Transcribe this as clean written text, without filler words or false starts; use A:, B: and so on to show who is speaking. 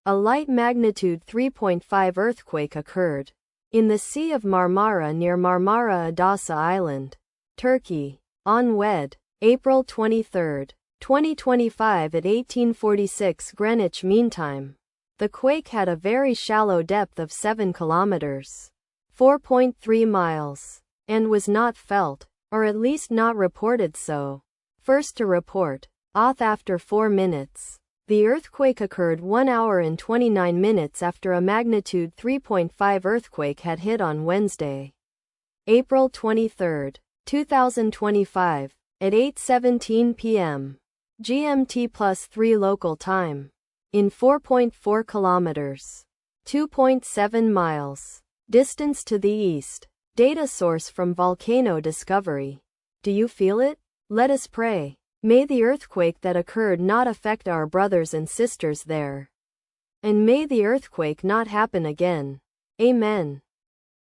A: A light magnitude 3.5 earthquake occurred in the Sea of Marmara near Marmara Adasi Island, Turkey, on April 23, 2025 at 1846 Greenwich Mean Time. The quake had a very shallow depth of 7 kilometers, 4.3 miles, and was not felt, or at least not reported so. First to report, AUTH after 4 minutes. The earthquake occurred 1 hour and 29 minutes after a magnitude 3.5 earthquake had hit on Wednesday, April 23, 2025, at 8:17 p.m. GMT +3 local time, in 4.4 kilometers, 2.7 miles, distance to the east. Data source from Volcano Discovery. Do you feel it? Let us pray. May the earthquake that occurred not affect our brothers and sisters there. And may the earthquake not happen again. Amen.